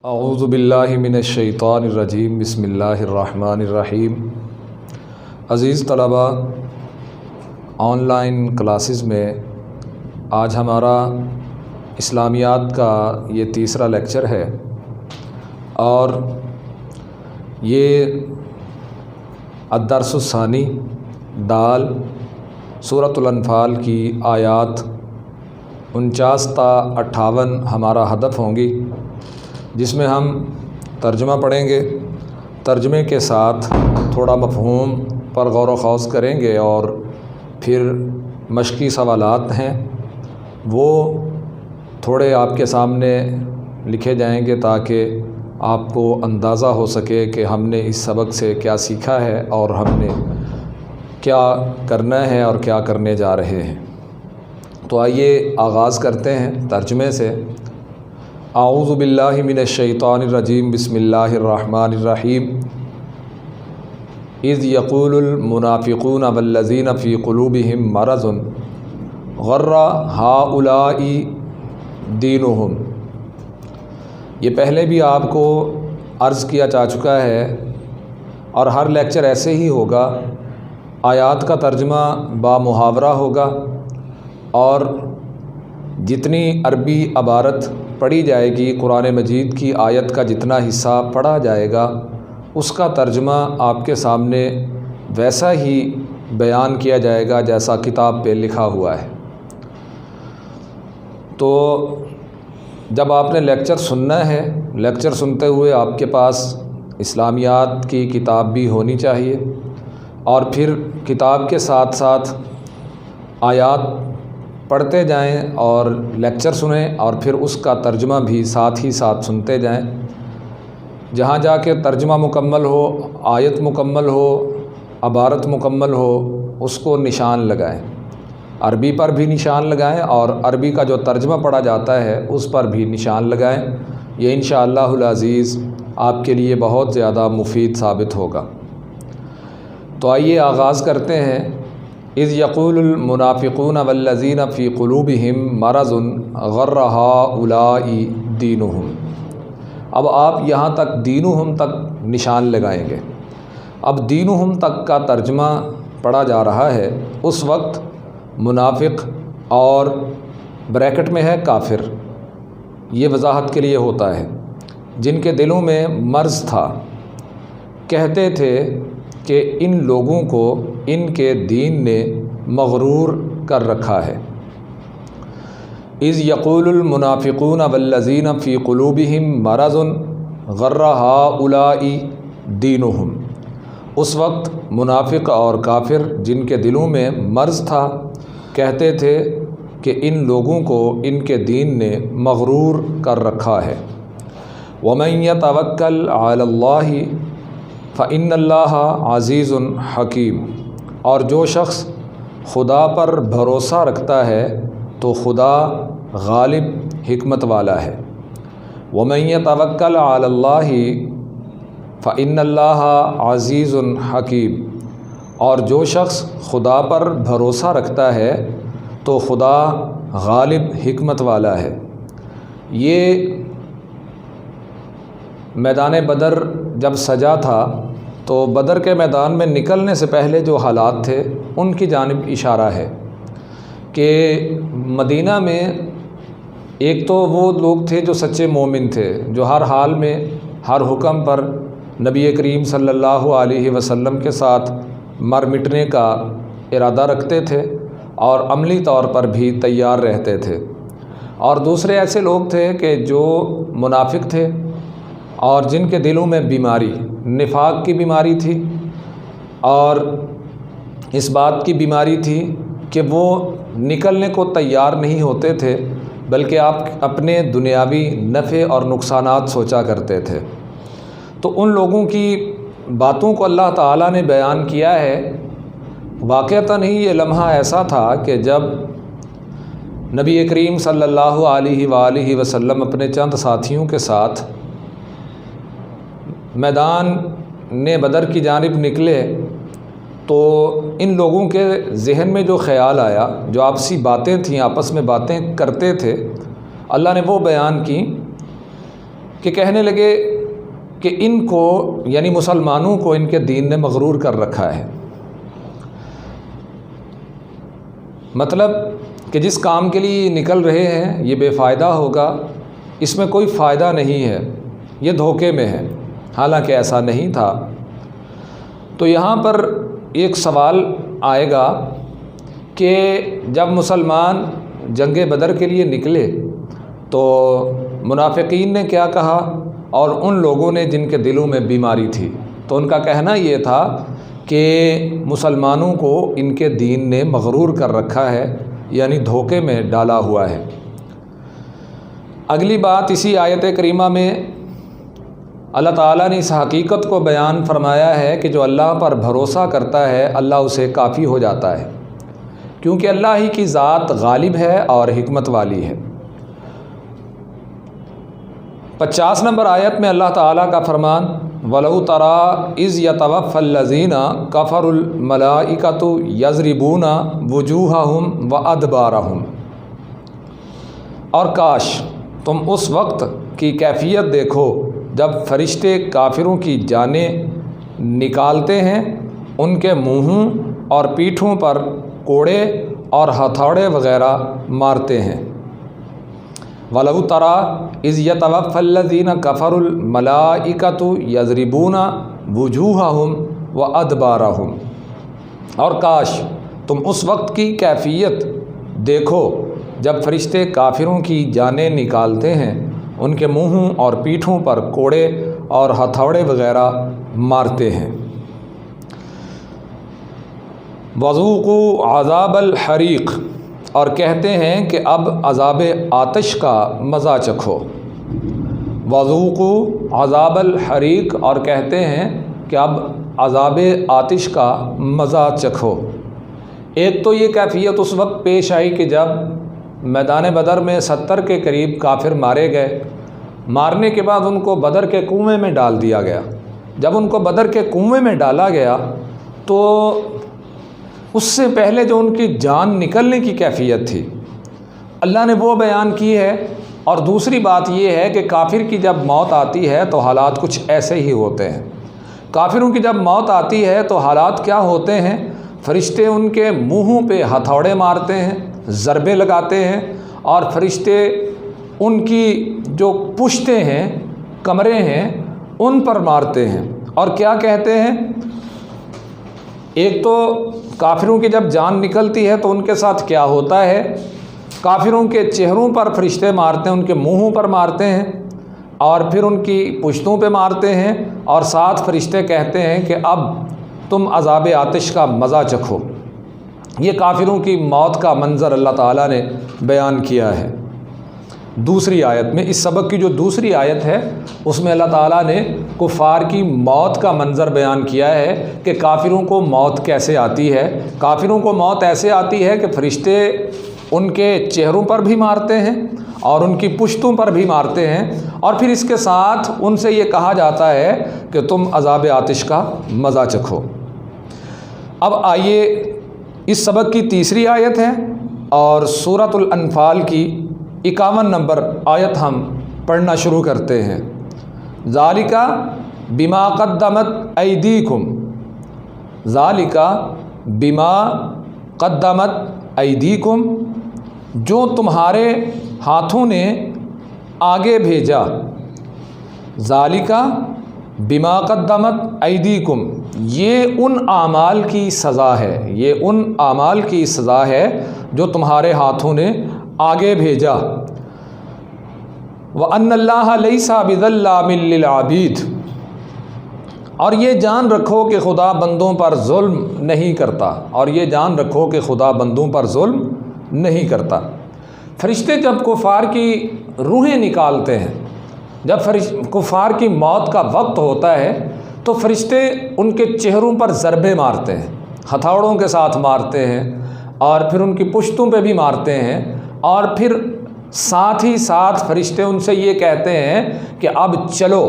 اعوذ باللہ من الشیطان الرجیم بسم اللہ الرحمن الرحیم۔ عزیز طلبہ، آن لائن کلاسز میں آج ہمارا اسلامیات کا یہ تیسرا لیکچر ہے اور یہ الدرس الثانی دال سورۃ الانفال کی آیات 49 تا 58 ہمارا ہدف ہوں گی، جس میں ہم ترجمہ پڑھیں گے، ترجمے کے ساتھ تھوڑا مفہوم پر غور و خوض کریں گے اور پھر مشقی سوالات ہیں وہ تھوڑے آپ کے سامنے لکھے جائیں گے تاکہ آپ کو اندازہ ہو سکے کہ ہم نے اس سبق سے کیا سیکھا ہے اور ہم نے کیا کرنا ہے اور کیا کرنے جا رہے ہیں۔ تو آئیے آغاز کرتے ہیں ترجمے سے۔ اعوذ باللہ من الشیطان الرجیم بسم اللہ الرحمن الرحیم۔ اذ یقول المنافقون والذین فی قلوبہم مرض غر ہؤلاء دینہم۔ یہ پہلے بھی آپ کو عرض کیا جا چکا ہے اور ہر لیکچر ایسے ہی ہوگا، آیات کا ترجمہ با محاورہ ہوگا اور جتنی عربی عبارت پڑھی جائے گی، قرآن مجید کی آیت کا جتنا حصہ پڑھا جائے گا اس کا ترجمہ آپ کے سامنے ویسا ہی بیان کیا جائے گا جیسا کتاب پہ لکھا ہوا ہے۔ تو جب آپ نے لیکچر سننا ہے، لیکچر سنتے ہوئے آپ کے پاس اسلامیات کی کتاب بھی ہونی چاہیے اور پھر کتاب کے ساتھ ساتھ آیات پڑھتے جائیں اور لیکچر سنیں اور پھر اس کا ترجمہ بھی ساتھ ہی ساتھ سنتے جائیں۔ جہاں جا کے ترجمہ مکمل ہو، آیت مکمل ہو، عبارت مکمل ہو، اس کو نشان لگائیں، عربی پر بھی نشان لگائیں اور عربی کا جو ترجمہ پڑھا جاتا ہے اس پر بھی نشان لگائیں۔ یہ انشاءاللہ العزیز آپ کے لیے بہت زیادہ مفید ثابت ہوگا۔ تو آئیے آغاز کرتے ہیں۔ اذ یقول المنافقون والذین فی قلوبہم مرض غر ہؤلاء دینہم۔ اب آپ یہاں تک دینہم تک نشان لگائیں گے۔ اب دینہم تک کا ترجمہ پڑھا جا رہا ہے، اس وقت منافق اور بریکٹ میں ہے کافر، یہ وضاحت کے لیے ہوتا ہے، جن کے دلوں میں مرض تھا، کہتے تھے کہ ان لوگوں کو ان کے دین نے مغرور کر رکھا ہے۔ اذ یقول المنافقون والذین فی قلوبہم مرض غر ہؤلاء دینہم۔ اس وقت منافق اور کافر جن کے دلوں میں مرض تھا کہتے تھے کہ ان لوگوں کو ان کے دین نے مغرور کر رکھا ہے۔ ومن یتوکل علی اللہ فإن اللہ عزیز حکیم۔ اور جو شخص خدا پر بھروسہ رکھتا ہے تو خدا غالب حکمت والا ہے۔ ومن یتوکل علی اللہ فإن اللہ عزیز حکیم۔ اور جو شخص خدا پر بھروسہ رکھتا ہے تو خدا غالب حکمت والا ہے۔ یہ میدان بدر جب سجا تھا تو بدر کے میدان میں نکلنے سے پہلے جو حالات تھے ان کی جانب اشارہ ہے کہ مدینہ میں ایک تو وہ لوگ تھے جو سچے مومن تھے، جو ہر حال میں ہر حکم پر نبی کریم صلی اللہ علیہ وسلم کے ساتھ مر مٹنے کا ارادہ رکھتے تھے اور عملی طور پر بھی تیار رہتے تھے، اور دوسرے ایسے لوگ تھے کہ جو منافق تھے اور جن کے دلوں میں بیماری نفاق کی بیماری تھی اور اس بات کی بیماری تھی کہ وہ نکلنے کو تیار نہیں ہوتے تھے بلکہ آپ اپنے دنیاوی نفع اور نقصانات سوچا کرتے تھے۔ تو ان لوگوں کی باتوں کو اللہ تعالیٰ نے بیان کیا ہے۔ واقعتاً ہی یہ لمحہ ایسا تھا کہ جب نبی کریم صلی اللہ علیہ وآلہ وسلم اپنے چند ساتھیوں کے ساتھ میدان بدر کی جانب نکلے تو ان لوگوں کے ذہن میں جو خیال آیا، جو آپسی باتیں تھیں، آپس میں باتیں کرتے تھے، اللہ نے وہ بیان کی کہ کہنے لگے کہ ان کو یعنی مسلمانوں کو ان کے دین نے مغرور کر رکھا ہے، مطلب کہ جس کام کے لیے نکل رہے ہیں یہ بے فائدہ ہوگا، اس میں کوئی فائدہ نہیں ہے، یہ دھوکے میں ہے، حالانکہ ایسا نہیں تھا۔ تو یہاں پر ایک سوال آئے گا کہ جب مسلمان جنگ بدر کے لیے نکلے تو منافقین نے کیا کہا، اور ان لوگوں نے جن کے دلوں میں بیماری تھی تو ان کا کہنا یہ تھا کہ مسلمانوں کو ان کے دین نے مغرور کر رکھا ہے، یعنی دھوکے میں ڈالا ہوا ہے۔ اگلی بات اسی آیت کریمہ میں اللہ تعالیٰ نے اس حقیقت کو بیان فرمایا ہے کہ جو اللہ پر بھروسہ کرتا ہے اللہ اسے کافی ہو جاتا ہے، کیونکہ اللہ ہی کی ذات غالب ہے اور حکمت والی ہے۔ 50 نمبر آیت میں اللہ تعالیٰ کا فرمان وَلَوْ تَرَىٰ إِذْ يَتَوَفَّى الَّذِينَ كَفَرُوا الْمَلَائِكَةُ يَضْرِبُونَ وُجُوهَهُمْ وَأَدْبَارَهُمْ، اور کاش تم اس وقت کی کیفیت دیکھو جب فرشتے کافروں کی جانیں نکالتے ہیں، ان کے منہوں اور پیٹھوں پر کوڑے اور ہتھوڑے وغیرہ مارتے ہیں۔ وَلَوْ تَرَىٰ إِذْ يَتَوَفَّى الَّذِينَ كَفَرُوا الْمَلَائِكَةُ يَضْرِبُونَ وُجُوهَهُمْ وَأَدْبَارَهُمْ، اور کاش تم اس وقت کی کیفیت دیکھو جب فرشتے کافروں کی جانیں نکالتے ہیں، ان کے منہوں اور پیٹھوں پر کوڑے اور ہتھوڑے وغیرہ مارتے ہیں۔ وَذُوقُوا عَذَابَ الْحَرِيقِ، اور کہتے ہیں کہ اب عذاب آتش کا مزہ چکھو۔ وَذُوقُوا عَذَابَ الْحَرِيقِ، اور کہتے ہیں کہ اب عذاب آتش کا مزہ چکھو۔ ایک تو یہ کیفیت اس وقت پیش آئی کہ جب میدان بدر میں 70 کے قریب کافر مارے گئے، مارنے کے بعد ان کو بدر کے کنویں میں ڈال دیا گیا۔ جب ان کو بدر کے کنویں میں ڈالا گیا تو اس سے پہلے جو ان کی جان نکلنے کی کیفیت تھی اللہ نے وہ بیان کی ہے۔ اور دوسری بات یہ ہے کہ کافر کی جب موت آتی ہے تو حالات کچھ ایسے ہی ہوتے ہیں۔ کافروں کی جب موت آتی ہے تو حالات کیا ہوتے ہیں، فرشتے ان کے منہوں پہ ہتھوڑے مارتے ہیں، ضربے لگاتے ہیں، اور فرشتے ان کی جو پشتیں ہیں، کمرے ہیں، ان پر مارتے ہیں۔ اور کیا کہتے ہیں، ایک تو کافروں کی جب جان نکلتی ہے تو ان کے ساتھ کیا ہوتا ہے، کافروں کے چہروں پر فرشتے مارتے ہیں، ان کے منہوں پر مارتے ہیں، اور پھر ان کی پشتوں پہ مارتے ہیں، اور ساتھ فرشتے کہتے ہیں کہ اب تم عذاب آتش کا مزہ چکھو۔ یہ کافروں کی موت کا منظر اللہ تعالیٰ نے بیان کیا ہے۔ دوسری آیت میں، اس سبق کی جو دوسری آیت ہے اس میں اللہ تعالیٰ نے کفار کی موت کا منظر بیان کیا ہے کہ کافروں کو موت کیسے آتی ہے۔ کافروں کو موت ایسے آتی ہے کہ فرشتے ان کے چہروں پر بھی مارتے ہیں اور ان کی پشتوں پر بھی مارتے ہیں، اور پھر اس کے ساتھ ان سے یہ کہا جاتا ہے کہ تم عذاب آتش کا مزہ چکھو۔ اب آئیے اس سبق کی تیسری آیت ہے اور سورۃ الانفال کی 51 نمبر آیت ہم پڑھنا شروع کرتے ہیں۔ ذالک بما قدمت ایدیکم، ذالک بما قدمت ایدیکم، جو تمہارے ہاتھوں نے آگے بھیجا۔ ذالک بما قدمت ایدیکم، یہ ان اعمال کی سزا ہے، یہ ان اعمال کی سزا ہے جو تمہارے ہاتھوں نے آگے بھیجا۔ وَأَنَّ اللَّهَ لَيْسَ بِظَلَّامٍ لِّلْعَبِيدِ، اور یہ جان رکھو کہ خدا بندوں پر ظلم نہیں کرتا، اور یہ جان رکھو کہ خدا بندوں پر ظلم نہیں کرتا۔ فرشتے جب کفار کی روحیں نکالتے ہیں، جب کفار کی موت کا وقت ہوتا ہے تو فرشتے ان کے چہروں پر ضربے مارتے ہیں، ہتھوڑوں کے ساتھ مارتے ہیں، اور پھر ان کی پشتوں پہ بھی مارتے ہیں، اور پھر ساتھ ہی ساتھ فرشتے ان سے یہ کہتے ہیں کہ اب چلو،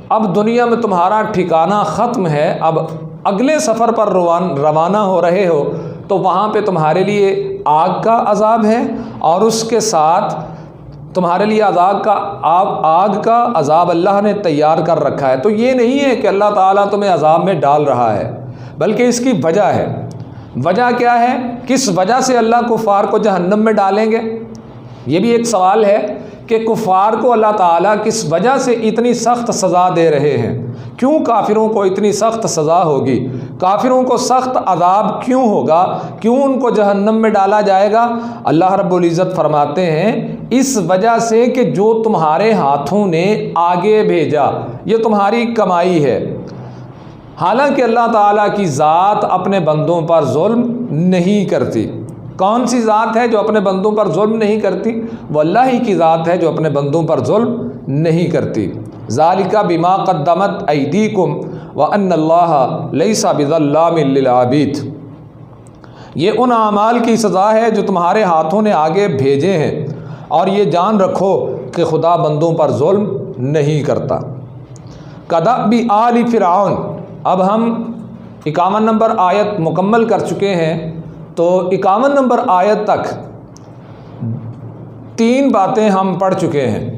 اب دنیا میں تمہارا ٹھکانہ ختم ہے، اب اگلے سفر پر روانہ ہو رہے ہو تو وہاں پہ تمہارے لیے آگ کا عذاب ہے، اور اس کے ساتھ تمہارے لیے آگ کا عذاب اللہ نے تیار کر رکھا ہے۔ تو یہ نہیں ہے کہ اللہ تعالیٰ تمہیں عذاب میں ڈال رہا ہے، بلکہ اس کی وجہ ہے۔ وجہ کیا ہے؟ کس وجہ سے اللہ کفار کو جہنم میں ڈالیں گے؟ یہ بھی ایک سوال ہے کہ کفار کو اللہ تعالیٰ کس وجہ سے اتنی سخت سزا دے رہے ہیں؟ کیوں کافروں کو اتنی سخت سزا ہوگی؟ کافروں کو سخت عذاب کیوں ہوگا؟ کیوں ان کو جہنم میں ڈالا جائے گا؟ اللہ رب العزت فرماتے ہیں اس وجہ سے کہ جو تمہارے ہاتھوں نے آگے بھیجا، یہ تمہاری کمائی ہے۔ حالانکہ اللہ تعالیٰ کی ذات اپنے بندوں پر ظلم نہیں کرتی۔ کون سی ذات ہے جو اپنے بندوں پر ظلم نہیں کرتی؟ وہ اللہ ہی کی ذات ہے جو اپنے بندوں پر ظلم نہیں کرتی۔ ذالک بما قدمت ایدیکم وان اللہ لیس بظلام للعبید۔ یہ ان اعمال کی سزا ہے جو تمہارے ہاتھوں نے آگے بھیجے ہیں، اور یہ جان رکھو کہ خدا بندوں پر ظلم نہیں کرتا۔ کدأب آل فرعون۔ اب ہم 51 نمبر آیت مکمل کر چکے ہیں، تو 51 نمبر آیت تک 3 باتیں ہم پڑھ چکے ہیں۔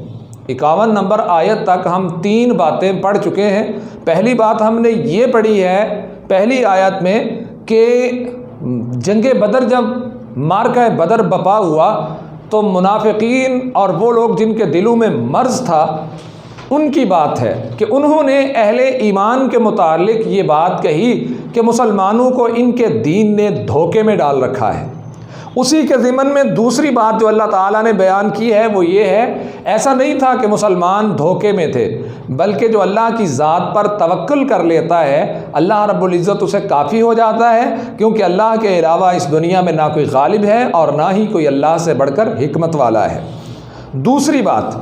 51 نمبر آیت تک ہم 3 باتیں پڑھ چکے ہیں۔ پہلی بات ہم نے یہ پڑھی ہے پہلی آیت میں کہ جنگ بدر جب معرکہ بدر بپا ہوا تو منافقین اور وہ لوگ جن کے دلوں میں مرض تھا ان کی بات ہے کہ انہوں نے اہل ایمان کے متعلق یہ بات کہی کہ مسلمانوں کو ان کے دین نے دھوکے میں ڈال رکھا ہے۔ اسی کے ضمن میں دوسری بات جو اللہ تعالیٰ نے بیان کی ہے وہ یہ ہے، ایسا نہیں تھا کہ مسلمان دھوکے میں تھے، بلکہ جو اللہ کی ذات پر توکل کر لیتا ہے اللہ رب العزت اسے کافی ہو جاتا ہے، کیونکہ اللہ کے علاوہ اس دنیا میں نہ کوئی غالب ہے اور نہ ہی کوئی اللہ سے بڑھ کر حکمت والا ہے۔ دوسری بات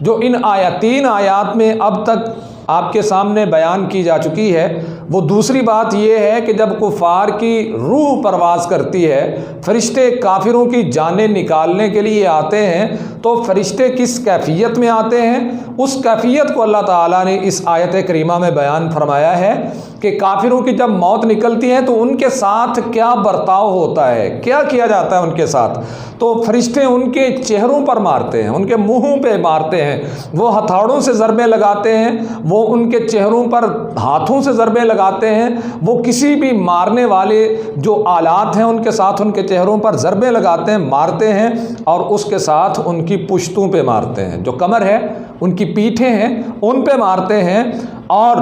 جو ان 3 آیات میں اب تک آپ کے سامنے بیان کی جا چکی ہے، وہ دوسری بات یہ ہے کہ جب کفار کی روح پرواز کرتی ہے، فرشتے کافروں کی جانیں نکالنے کے لیے آتے ہیں، تو فرشتے کس کیفیت میں آتے ہیں؟ اس کیفیت کو اللہ تعالیٰ نے اس آیت کریمہ میں بیان فرمایا ہے کہ کافروں کی جب موت نکلتی ہے تو ان کے ساتھ کیا برتاؤ ہوتا ہے، کیا کیا جاتا ہے ان کے ساتھ۔ تو فرشتے ان کے چہروں پر مارتے ہیں، ان کے منہوں پہ مارتے ہیں، وہ ہتھوڑوں سے ضربیں لگاتے ہیں، وہ ان کے چہروں پر ہاتھوں سے ضربیں لگاتے ہیں، وہ کسی بھی مارنے والے جو آلات ہیں ان کے ساتھ ان کے چہروں پر ضربیں لگاتے ہیں، مارتے ہیں، اور اس کے ساتھ ان کی پشتوں پہ مارتے ہیں، جو کمر ہے ان کی پیٹھیں ہیں ان پہ مارتے ہیں۔ اور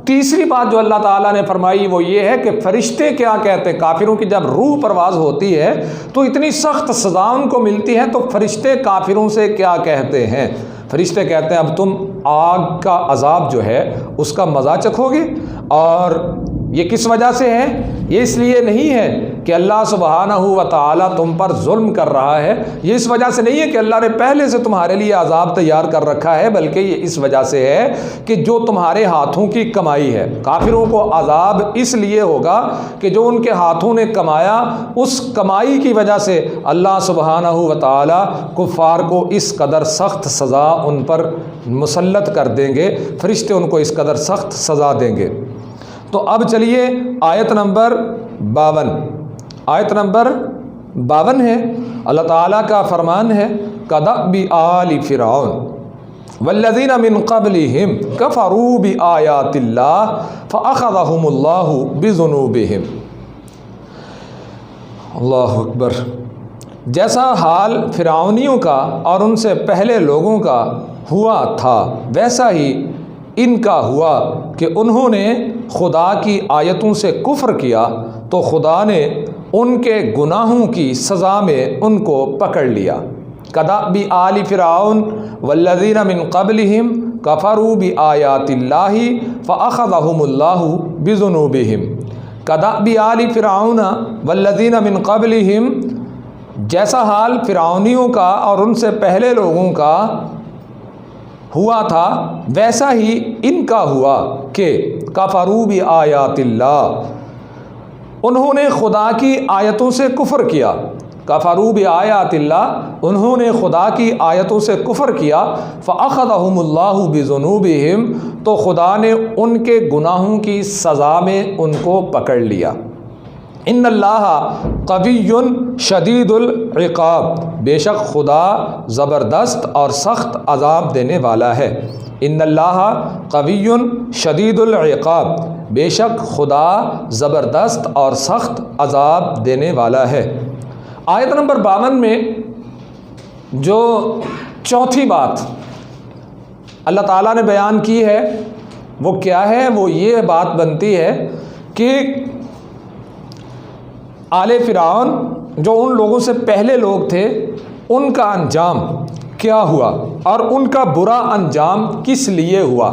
تیسری بات جو اللہ تعالیٰ نے فرمائی وہ یہ ہے کہ فرشتے کیا کہتے ہیں، کافروں کی جب روح پرواز ہوتی ہے تو اتنی سخت سزا ان کو ملتی ہے، تو فرشتے کافروں سے کیا کہتے ہیں؟ فرشتے کہتے ہیں اب تم آگ کا عذاب جو ہے اس کا مزہ چکھو گے۔ اور یہ کس وجہ سے ہے؟ یہ اس لیے نہیں ہے کہ اللہ سبحانہ و تعالیٰ تم پر ظلم کر رہا ہے، یہ اس وجہ سے نہیں ہے کہ اللہ نے پہلے سے تمہارے لیے عذاب تیار کر رکھا ہے، بلکہ یہ اس وجہ سے ہے کہ جو تمہارے ہاتھوں کی کمائی ہے۔ کافروں کو عذاب اس لیے ہوگا کہ جو ان کے ہاتھوں نے کمایا، اس کمائی کی وجہ سے اللہ سبحانہ و تعالیٰ کفار کو اس قدر سخت سزا ان پر مسلط کر دیں گے، فرشتے ان کو اس قدر سخت سزا دیں گے۔ تو اب چلیے آیت نمبر 52، آیت نمبر 52 ہے، اللہ تعالیٰ کا فرمان ہے کدأب آل فرعون والذین من قبلہم کفروا بآیات اللہ فأخذہم اللہ بذنوبہم۔ اللہ اکبر۔ جیسا حال فرعونیوں کا اور ان سے پہلے لوگوں کا ہوا تھا ویسا ہی ان کا ہوا کہ انہوں نے خدا کی آیتوں سے کفر کیا، تو خدا نے ان کے گناہوں کی سزا میں ان کو پکڑ لیا۔ کدأب آل فرعون والذین من قبلہم کفروا بآیات اللہ فأخذہم اللہ بذنوبہم۔ کدأب آل فرعون والذین من قبلہم، جیسا حال فرعونیوں کا اور ان سے پہلے لوگوں کا ہوا تھا ویسا ہی ان کا ہوا کہ کفروا بآیات اللہ، انہوں نے خدا کی آیتوں سے کفر کیا۔ کفروا بآیات اللہ، انہوں نے خدا کی آیتوں سے کفر کیا۔ فأخذہم اللہ بذنوبہم، تو خدا نے ان کے گناہوں کی سزا میں ان کو پکڑ لیا۔ ان اللہ قوی شدید العقاب، بے شک خدا زبردست اور سخت عذاب دینے والا ہے۔ ان اللہ قوی شدید العقاب، بے شک خدا زبردست اور سخت عذاب دینے والا ہے۔ آیت نمبر 52 میں جو چوتھی بات اللہ تعالیٰ نے بیان کی ہے وہ کیا ہے؟ وہ یہ بات بنتی ہے کہ آل فرعون جو ان لوگوں سے پہلے لوگ تھے ان کا انجام کیا ہوا اور ان کا برا انجام کس لیے ہوا۔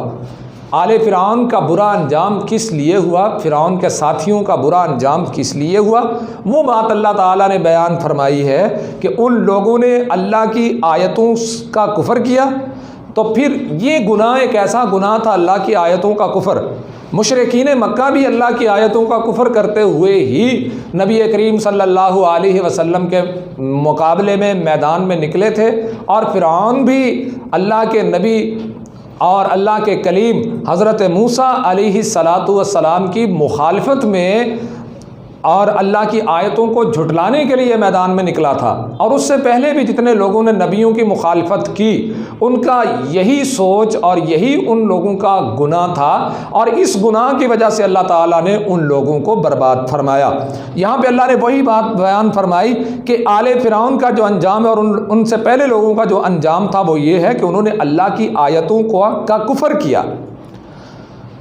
آل فرعون کا برا انجام کس لیے ہوا، فرعون کے ساتھیوں کا برا انجام کس لیے ہوا، وہ بات اللہ تعالیٰ نے بیان فرمائی ہے کہ ان لوگوں نے اللہ کی آیتوں کا کفر کیا۔ تو پھر یہ گناہ ایک ایسا گناہ تھا اللہ کی آیتوں کا کفر۔ مشرکین مکہ بھی اللہ کی آیتوں کا کفر کرتے ہوئے ہی نبی کریم صلی اللہ علیہ وسلم کے مقابلے میں میدان میں نکلے تھے، اور فرعون بھی اللہ کے نبی اور اللہ کے کلیم حضرت موسیٰ علیہ السلام کی مخالفت میں اور اللہ کی آیتوں کو جھٹلانے کے لیے میدان میں نکلا تھا۔ اور اس سے پہلے بھی جتنے لوگوں نے نبیوں کی مخالفت کی ان کا یہی سوچ اور یہی ان لوگوں کا گناہ تھا، اور اس گناہ کی وجہ سے اللہ تعالیٰ نے ان لوگوں کو برباد فرمایا۔ یہاں پہ اللہ نے وہی بات بیان فرمائی کہ آل فرعون کا جو انجام ہے اور ان سے پہلے لوگوں کا جو انجام تھا وہ یہ ہے کہ انہوں نے اللہ کی آیتوں کا کفر کیا۔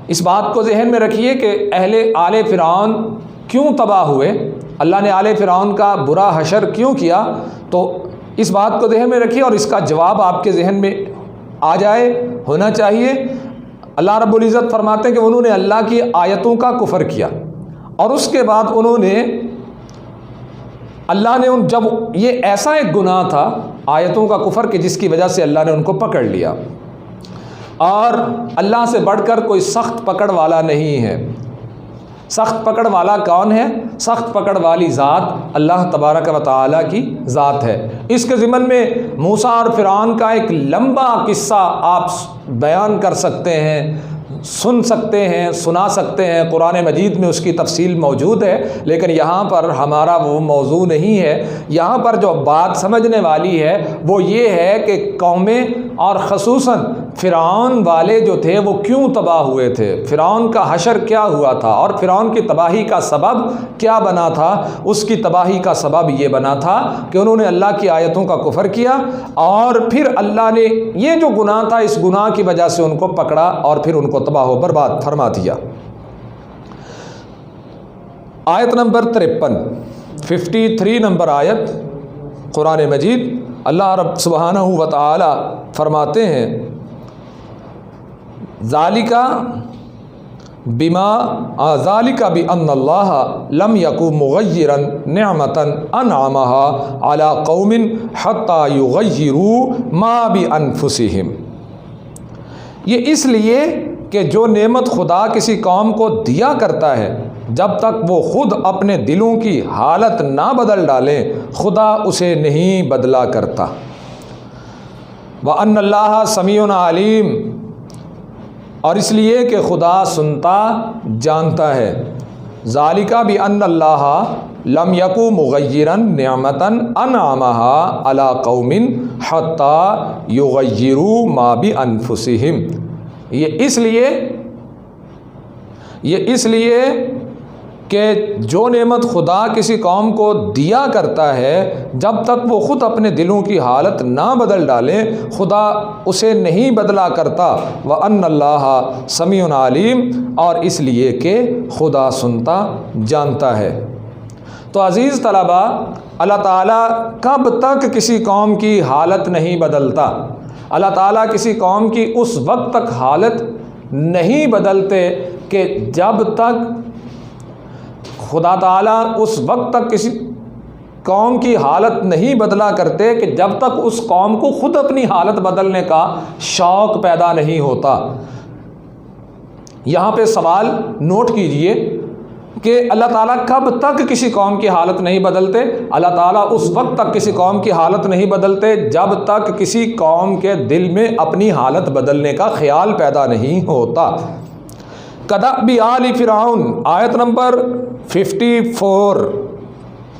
اس بات کو ذہن میں رکھیے کہ آل فرعون کیوں تباہ ہوئے، اللہ نے آل فرعون کا برا حشر کیوں کیا، تو اس بات کو ذہن میں رکھیے اور اس کا جواب آپ کے ذہن میں آ جائے، ہونا چاہیے۔ اللہ رب العزت فرماتے ہیں کہ انہوں نے اللہ کی آیتوں کا کفر کیا، اور اس کے بعد انہوں نے اللہ نے جب یہ ایسا ایک گناہ تھا آیتوں کا کفر کہ جس کی وجہ سے اللہ نے ان کو پکڑ لیا، اور اللہ سے بڑھ کر کوئی سخت پکڑ والا نہیں ہے۔ سخت پکڑ والا کون ہے؟ سخت پکڑ والی ذات اللہ تبارک و تعالیٰ کی ذات ہے۔ اس کے ضمن میں موسیٰ اور فرعون کا ایک لمبا قصہ آپ بیان کر سکتے ہیں، سن سکتے ہیں، سنا سکتے ہیں، قرآن مجید میں اس کی تفصیل موجود ہے، لیکن یہاں پر ہمارا وہ موضوع نہیں ہے۔ یہاں پر جو بات سمجھنے والی ہے وہ یہ ہے کہ قومیں اور خصوصاً فرعون والے جو تھے وہ کیوں تباہ ہوئے تھے، فرعون کا حشر کیا ہوا تھا، اور فرعون کی تباہی کا سبب کیا بنا تھا۔ اس کی تباہی کا سبب یہ بنا تھا کہ انہوں نے اللہ کی آیتوں کا کفر کیا، اور پھر اللہ نے یہ جو گناہ تھا اس گناہ کی وجہ سے ان کو پکڑا اور پھر ان کو تباہ و برباد فرما دیا۔ آیت نمبر 53 نمبر آیت قرآن مجید، اللہ رب سبحانہ و تعالی فرماتے ہیں ذالک بأن اللہ لم یکن مغیرا نعمتا انعمها علی قوم حتی یغیروا ما بانفسہم۔ یہ اس لیے کہ جو نعمت خدا کسی قوم کو دیا کرتا ہے جب تک وہ خود اپنے دلوں کی حالت نہ بدل ڈالیں خدا اسے نہیں بدلا کرتا۔ وَأَنَّ اللَّهَ سَمِيعٌ عَلِيمٌ، اور اس لیے کہ خدا سنتا جانتا ہے۔ ذالک بأن اللہ لم یکن مغیرا نعمتا انعمها علی قوم حتی یغیروا ما بانفسہم۔ یہ اس لیے کہ جو نعمت خدا کسی قوم کو دیا کرتا ہے جب تک وہ خود اپنے دلوں کی حالت نہ بدل ڈالیں خدا اسے نہیں بدلا کرتا۔ وَأَنَّ اللَّهَ سَمِيعٌ عَلِيمٌ، اور اس لیے کہ خدا سنتا جانتا ہے۔ تو عزیز طلبہ، اللہ تعالیٰ کب تک کسی قوم کی حالت نہیں بدلتا؟ اللہ تعالیٰ کسی قوم کی اس وقت تک حالت نہیں بدلتے کہ جب تک خدا تعالیٰ اس وقت تک کسی قوم کی حالت نہیں بدلا کرتے کہ جب تک اس قوم کو خود اپنی حالت بدلنے کا شوق پیدا نہیں ہوتا۔ یہاں پہ سوال نوٹ کیجئے کہ اللہ تعالیٰ کب تک کسی قوم کی حالت نہیں بدلتے؟ اللہ تعالیٰ اس وقت تک کسی قوم کی حالت نہیں بدلتے جب تک کسی قوم کے دل میں اپنی حالت بدلنے کا خیال پیدا نہیں ہوتا۔ کدأب آل فرعون، آیت نمبر 54،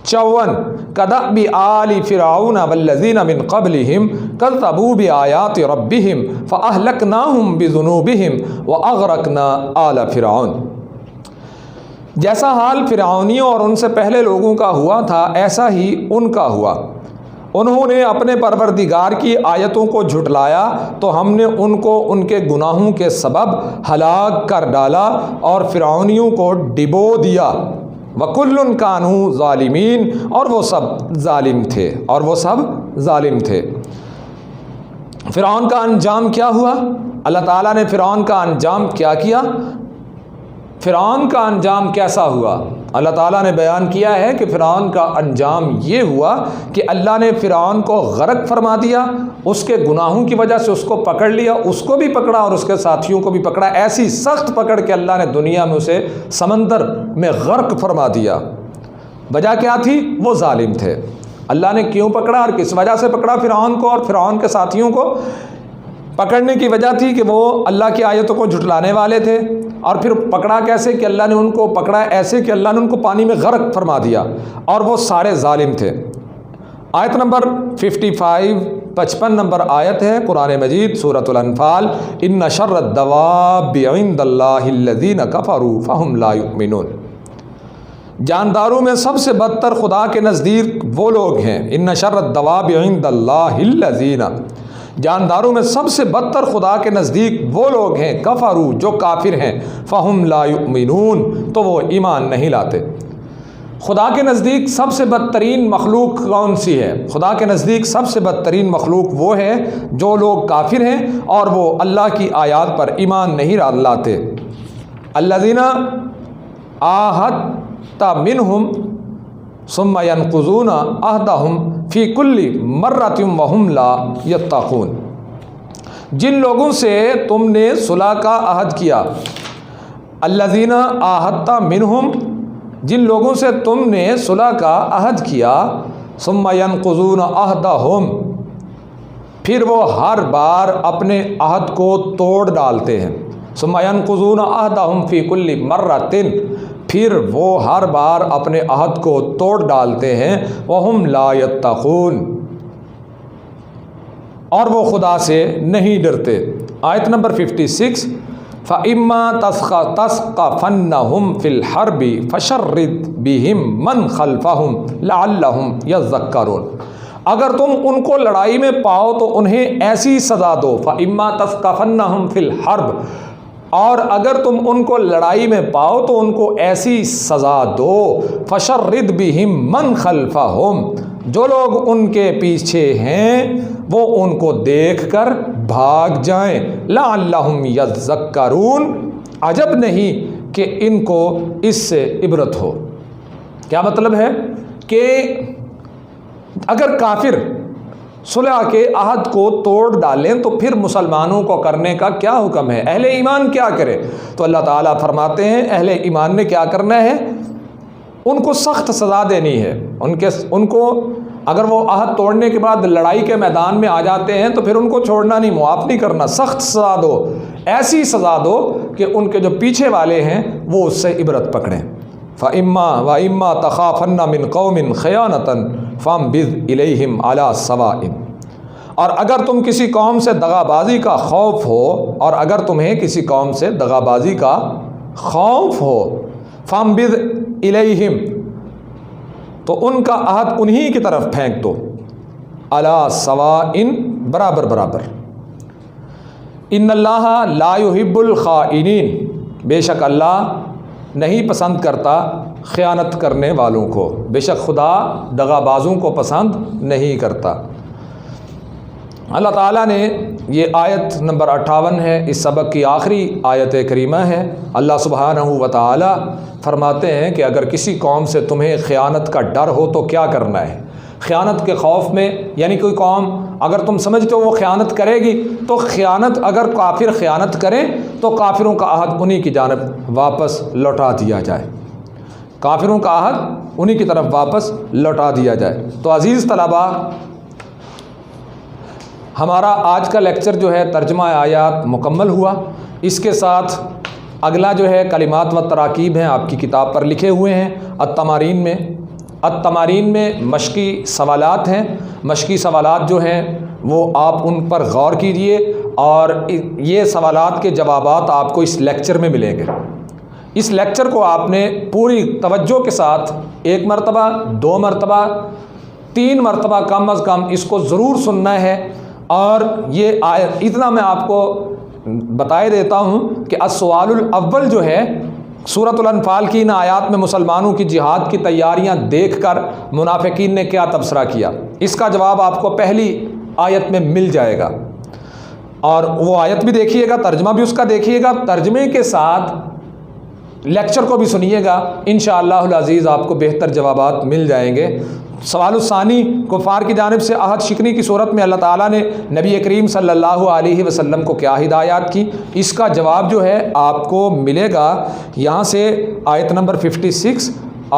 54 کدأب آل فرعون والذین من قبلہم کذبوا بآیات ربہم فأہلکناہم بذنوبہم وأغرقنا آل فرعون۔ جیسا حال فرعونیوں اور ان سے پہلے لوگوں کا ہوا تھا ایسا ہی ان کا ہوا۔ انہوں نے اپنے پروردگار کی آیتوں کو جھٹلایا تو ہم نے ان کو ان کے گناہوں کے سبب ہلاک کر ڈالا اور فرعونیوں کو ڈبو دیا۔ وَكُلٌّ كَانُوا ظَالِمِينَ، اور وہ سب ظالم تھے۔ فرعون کا انجام کیا ہوا؟ اللہ تعالیٰ نے فرعون کا انجام کیا کیا؟ فرعون کا انجام کیسا ہوا؟ اللہ تعالیٰ نے بیان کیا ہے کہ فرعون کا انجام یہ ہوا کہ اللہ نے فرعون کو غرق فرما دیا، اس کے گناہوں کی وجہ سے اس کو پکڑ لیا، اس کو بھی پکڑا اور اس کے ساتھیوں کو بھی پکڑا، ایسی سخت پکڑ کہ اللہ نے دنیا میں اسے سمندر میں غرق فرما دیا۔ وجہ کیا تھی؟ وہ ظالم تھے۔ اللہ نے کیوں پکڑا اور کس وجہ سے پکڑا فرعون کو اور فرعون کے ساتھیوں کو؟ پکڑنے کی وجہ تھی کہ وہ اللہ کی آیتوں کو جھٹلانے والے تھے، اور پھر پکڑا کیسے کہ اللہ نے ان کو پکڑا ایسے کہ اللہ نے ان کو پانی میں غرق فرما دیا، اور وہ سارے ظالم تھے۔ آیت نمبر 55 نمبر آیت ہے قرآن مجید سورۃ الانفال، ان شر الدواب عند اللہ الذین کفروا فہم لا یؤمنون۔ جانداروں میں سب سے بدتر خدا کے نزدیک وہ لوگ ہیں، ان شر الدواب عند اللہ الذین، جانداروں میں سب سے بدتر خدا کے نزدیک وہ لوگ ہیں کفروا، جو کافر ہیں، فہم لا یؤمنون، تو وہ ایمان نہیں لاتے۔ خدا کے نزدیک سب سے بدترین مخلوق کون سی ہے؟ خدا کے نزدیک سب سے بدترین مخلوق وہ ہے جو لوگ کافر ہیں اور وہ اللہ کی آیات پر ایمان نہیں لاتے۔ الذین عاہدت منہم ثم ينقضون عہدہم فی کل مرۃ وہم لا یتقون، جن لوگوں سے تم نے صلح کا عہد کیا، الذین عاہدت منہم، جن لوگوں سے تم نے صلح کا عہد کیا، ثم ينقضون عہدہم، پھر وہ ہر بار اپنے عہد کو توڑ ڈالتے ہیں، ثم ينقضون عہدہم فی کل مرۃ، پھر وہ ہر بار اپنے عہد کو توڑ ڈالتے ہیں، وہم لا یتقون، اور وہ خدا سے نہیں ڈرتے۔ آیت نمبر 56 فَإِمَّا تَثْقَفَنَّهُمْ فِي الْحَرْبِ فَشَرِّدْ بِهِمْ مَنْ خَلْفَهُمْ لَعَلَّهُمْ يَذَّكَّرُونَ، اگر تم ان کو لڑائی میں پاؤ تو انہیں ایسی سزا دو، فَإِمَّا تَثْقَفَنَّهُمْ فِي الْحَرْبِ، اور اگر تم ان کو لڑائی میں پاؤ تو ان کو ایسی سزا دو، فَشَرِّدْ بِهِمْ مَنْ خَلْفَهُمْ، جو لوگ ان کے پیچھے ہیں وہ ان کو دیکھ کر بھاگ جائیں، لَعَلَّهُمْ يَذَّكَّرُونَ، عجب نہیں کہ ان کو اس سے عبرت ہو۔ کیا مطلب ہے کہ اگر کافر صلح کے عہد کو توڑ ڈالیں تو پھر مسلمانوں کو کرنے کا کیا حکم ہے؟ اہل ایمان کیا کرے؟ تو اللہ تعالیٰ فرماتے ہیں اہل ایمان نے کیا کرنا ہے؟ ان کو سخت سزا دینی ہے۔ ان کو اگر وہ عہد توڑنے کے بعد لڑائی کے میدان میں آ جاتے ہیں تو پھر ان کو چھوڑنا نہیں، معاف نہیں کرنا، سخت سزا دو، ایسی سزا دو کہ ان کے جو پیچھے والے ہیں وہ اس سے عبرت پکڑیں۔ وَإِمَّا تَخَافَنَّ مِنْ قَوْمٍ خِيَانَةً فَانبِذْ إِلَيْهِمْ عَلَى سَوَاءٍ، اور اگر تم کسی قوم سے دغا بازی کا خوف ہو، اور اگر تمہیں کسی قوم سے دغا بازی کا خوف ہو، فَانبِذْ إِلَيْهِمْ، تو ان کا عہد انہی کی طرف پھینک دو، عَلَى سَوَاءٍ، برابر برابر۔ ان اللہ لا يحب الخائنین، بے شک اللہ نہیں پسند کرتا خیانت کرنے والوں کو، بے شک خدا دغا بازوں کو پسند نہیں کرتا۔ اللہ تعالیٰ نے یہ آیت نمبر 58 ہے، اس سبق کی آخری آیت کریمہ ہے۔ اللہ سبحانہ و تعالیٰ فرماتے ہیں کہ اگر کسی قوم سے تمہیں خیانت کا ڈر ہو تو کیا کرنا ہے؟ خیانت کے خوف میں، یعنی کوئی قوم اگر تم سمجھتے ہو وہ خیانت کرے گی تو خیانت، اگر کافر خیانت کریں تو کافروں کا عہد انہی کی جانب واپس لوٹا دیا جائے، کافروں کا عہد انہی کی طرف واپس لوٹا دیا جائے۔ تو عزیز طلباء، ہمارا آج کا لیکچر جو ہے ترجمہ آیات مکمل ہوا۔ اس کے ساتھ اگلا جو ہے کلمات و تراکیب ہیں، آپ کی کتاب پر لکھے ہوئے ہیں التمارین میں، التمارین میں مشقی سوالات ہیں، مشقی سوالات جو ہیں وہ آپ ان پر غور کیجئے، اور یہ سوالات کے جوابات آپ کو اس لیکچر میں ملیں گے۔ اس لیکچر کو آپ نے پوری توجہ کے ساتھ 1 مرتبہ، 2 مرتبہ، 3 مرتبہ کم از کم اس کو ضرور سننا ہے۔ اور یہ اتنا میں آپ کو بتائے دیتا ہوں کہ السؤال الاول جو ہے سورۃ الانفال کی ان آیات میں مسلمانوں کی جہاد کی تیاریاں دیکھ کر منافقین نے کیا تبصرہ کیا، اس کا جواب آپ کو پہلی آیت میں مل جائے گا۔ اور وہ آیت بھی دیکھیے گا، ترجمہ بھی اس کا دیکھیے گا، ترجمے کے ساتھ لیکچر کو بھی سنیے گا، انشاءاللہ العزیز آپ کو بہتر جوابات مل جائیں گے۔ سوال الثانی، کفار کی جانب سے عہد شکنی کی صورت میں اللہ تعالیٰ نے نبی کریم صلی اللہ علیہ وسلم کو کیا ہدایات کی، اس کا جواب جو ہے آپ کو ملے گا یہاں سے آیت نمبر 56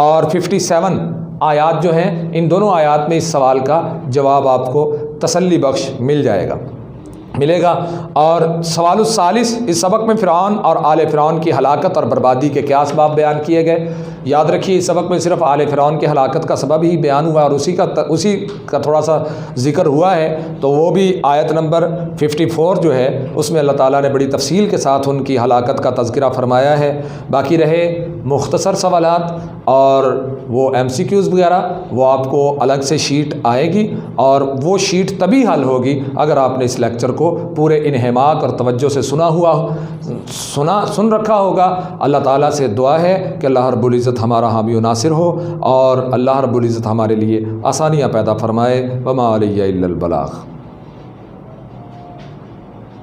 اور 57 آیات جو ہیں، ان دونوں آیات میں اس سوال کا جواب آپ کو تسلی بخش ملے گا۔ اور سوال الثالث، اس سبق میں فرعون اور آل فرعون کی ہلاکت اور بربادی کے کیا اسباب بیان کیے گئے۔ یاد رکھیے اس سبق میں صرف آل فرعون کی ہلاکت کا سبب ہی بیان ہوا اور اسی کا تھوڑا سا ذکر ہوا ہے، تو وہ بھی آیت نمبر 54 جو ہے اس میں اللہ تعالیٰ نے بڑی تفصیل کے ساتھ ان کی ہلاکت کا تذکرہ فرمایا ہے۔ باقی رہے مختصر سوالات اور وہ MCQs وغیرہ، وہ آپ کو الگ سے شیٹ آئے گی، اور وہ شیٹ تبھی حل ہوگی اگر آپ نے اس لیکچر کو پورے انہماک اور توجہ سے سن رکھا ہوگا۔ اللہ تعالیٰ سے دعا ہے کہ اللہ رب العزت ہمارا حامی و ناصر ہو، اور اللہ رب العزت ہمارے لیے آسانیاں پیدا فرمائے۔ وما علیہ الا البلاغ۔